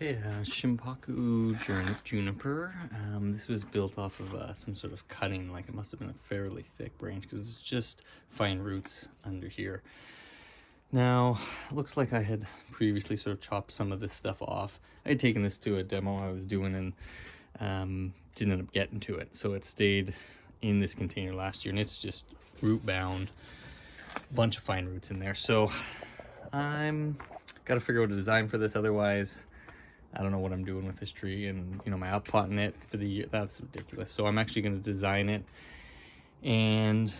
Okay, Shimpaku juniper. This was built off of some sort of cutting, like it must have been a fairly thick branch because it's just fine roots under here. Now, it looks like I had previously sort of chopped some of this stuff off. I had taken this to a demo I was doing and didn't end up getting to it. So it stayed in this container last year and it's just root bound, a bunch of fine roots in there. So I'm got to figure out a design for this, otherwise I don't know what I'm doing with this tree, and you know, my outpotting it for the year, that's ridiculous. So I'm actually going to design it and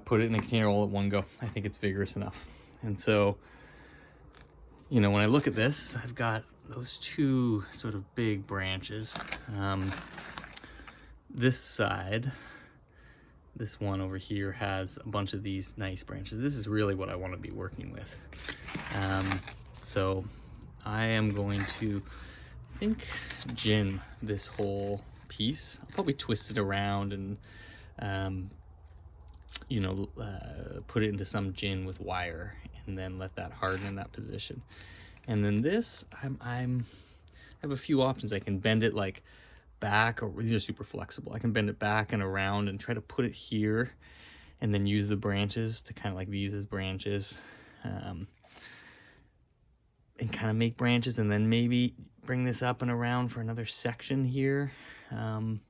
put it in a container all at one go. I think it's vigorous enough. And so, you know, when I look at this, I've got those two sort of big branches. This side, this one over here has a bunch of these nice branches. This is really what I want to be working with. So I am going to, I think, gin this whole piece. I'll probably twist it around and you know, put it into some gin with wire and then let that harden in that position. And then this, I have a few options. I can bend it like back, or these are super flexible. I can bend it back and around and try to put it here and then use the branches to kind of like these as branches. And kind of make branches, and then maybe bring this up and around for another section here. You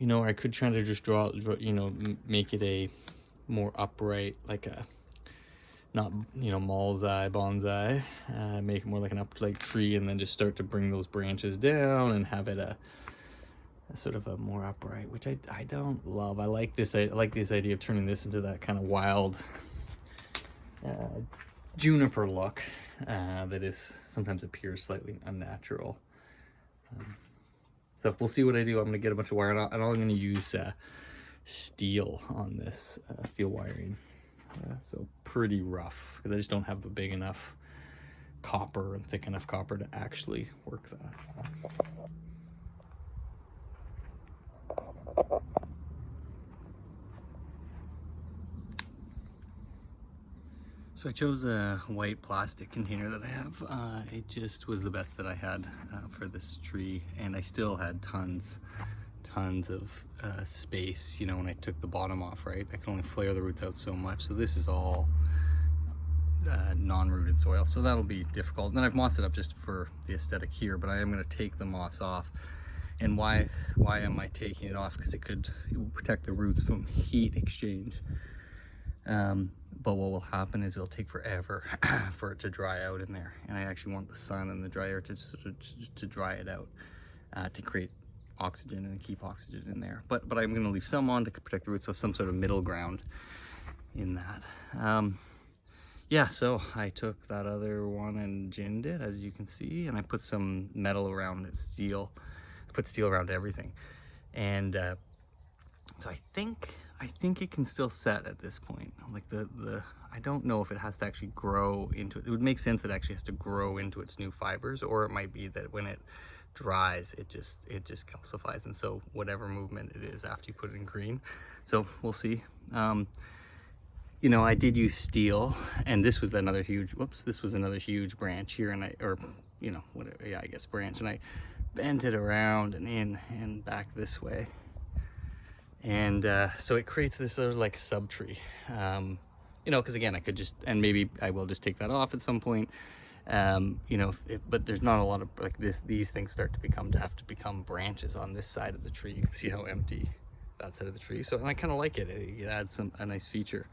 know, I could try to just draw, you know, make it a more upright, like a, not, you know, bonsai, make it more like an upright tree, and then just start to bring those branches down and have it a sort of a more upright, which I don't love. I like this idea of turning this into that kind of wild juniper look that is sometimes appears slightly unnatural. So we'll see what I do. I'm gonna get a bunch of wire, and I'm gonna use steel on this, steel wiring. So pretty rough, because I just don't have a big enough copper and thick enough copper to actually work that. So I chose a white plastic container that I have. It just was the best that I had for this tree, and I still had tons of space, you know, when I took the bottom off, right? I can only flare the roots out so much. So this is all non-rooted soil, so that'll be difficult. And then I've mossed it up just for the aesthetic here, but I am going to take the moss off. And why am I taking it off? Because it could protect the roots from heat exchange. But what will happen is it'll take forever for it to dry out in there, and I actually want the sun and the dry air to dry it out, to create oxygen and keep oxygen in there. But I'm going to leave some on to protect the roots, so some sort of middle ground in that. Yeah, so I took that other one and ginned it, as you can see, and I put some metal around it, steel. I put steel around everything, and so I think it can still set at this point. Like I don't know if it has to actually grow into it. It would make sense that it actually has to grow into its new fibers, or it might be that when it dries, it just calcifies, and so whatever movement it is after you put it in green. So we'll see. You know, I did use steel, and this was another huge, this was another huge branch here, and you know, whatever, yeah, I guess branch, and I bent it around and in and back this way. And so it creates this sort of like sub tree, you know, because again, I could just, and maybe I will just take that off at some point, you know, but there's not a lot of like these things start to have to become branches on this side of the tree. You can see how empty that side of the tree. So, and I kind of like it. It adds a nice feature.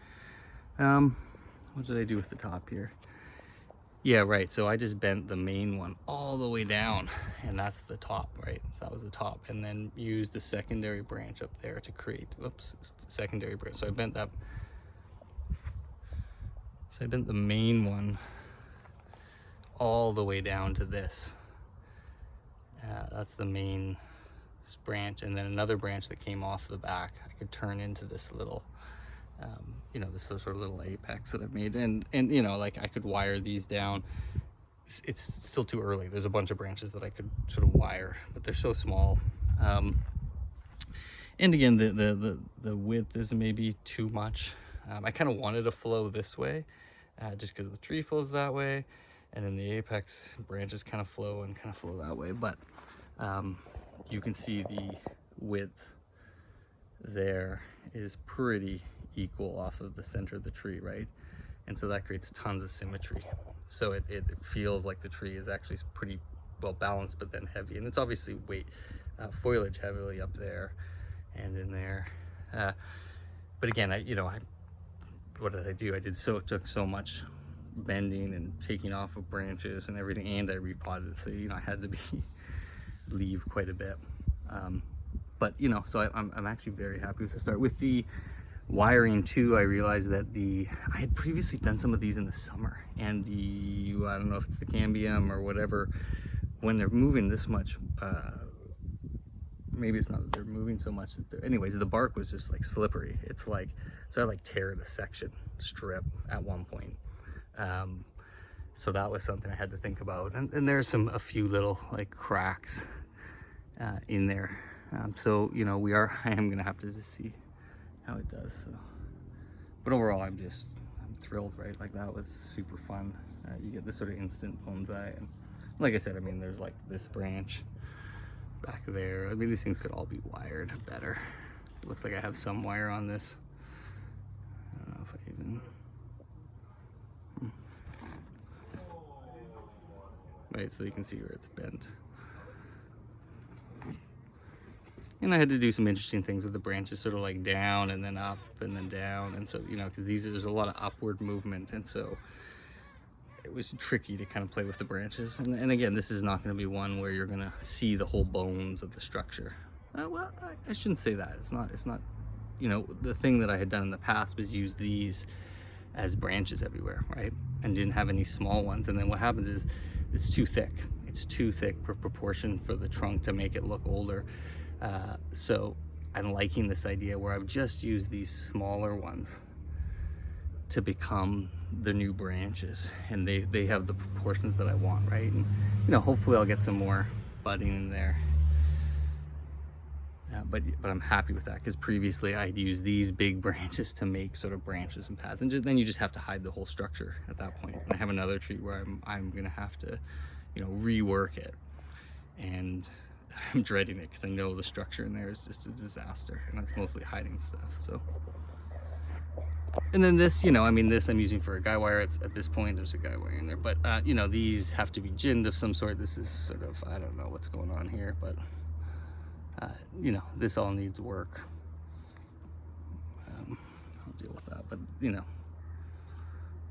What did I do with the top here? Yeah, right. So I just bent the main one all the way down, and that's the top, right? So that was the top, and then used a secondary branch up there to create, secondary branch. So I bent that. So I bent the main one all the way down to this. That's the main branch, and then another branch that came off the back I could turn into this little, you know, this sort of little apex that I've made, and you know, like I could wire these down. It's still too early. There's a bunch of branches that I could sort of wire, but they're so small. And again, the width is maybe too much. I kind of wanted to flow this way, just because the tree flows that way. and then the apex branches kind of flow that way. But you can see the width there is pretty equal off of the center of the tree, right? And so that creates tons of symmetry. So it feels like the tree is actually pretty well balanced, but then heavy. And it's obviously foliage heavily up there and in there. But again, what did I do? Took so much bending and taking off of branches and everything, and I repotted. So, I had to leave quite a bit. But, so I'm actually very happy with the start. With the wiring too, I realized that I had previously done some of these in the summer, and I don't know if it's the cambium or whatever, when they're moving this much, maybe it's not that they're moving so much that anyways, the bark was just like slippery. It's like, so I like tear the section strip at one point. So that was something I had to think about, and there's a few little like cracks in there. So I am gonna have to see how it does. So, but overall, I'm thrilled, right? Like, that was super fun. You get this sort of instant bonsai, and like I said, there's like this branch back there. These things could all be wired better. It looks like I have some wire on this. I don't know if I even. Right, so you can see where it's bent. And I had to do some interesting things with the branches, sort of like down and then up and then down. And so, because there's a lot of upward movement. And so it was tricky to kind of play with the branches. And again, this is not going to be one where you're going to see the whole bones of the structure. Well, I shouldn't say that. It's not, the thing that I had done in the past was use these as branches everywhere, right? And didn't have any small ones. And then what happens is it's too thick. It's too thick per proportion for the trunk to make it look older. So I'm liking this idea where I've just used these smaller ones to become the new branches, and they have the proportions that I want, right? And hopefully I'll get some more budding in there. But I'm happy with that, because previously I'd use these big branches to make sort of branches and paths, and then you just have to hide the whole structure at that point. And I have another tree where I'm gonna have to rework it, and I'm dreading it because I know the structure in there is just a disaster, and that's mostly hiding stuff. So, and then this, this I'm using for a guy wire. At this point there's a guy wire in there, but these have to be ginned of some sort. This is sort of, I don't know what's going on here, but this all needs work. I'll deal with that, but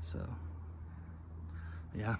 so yeah.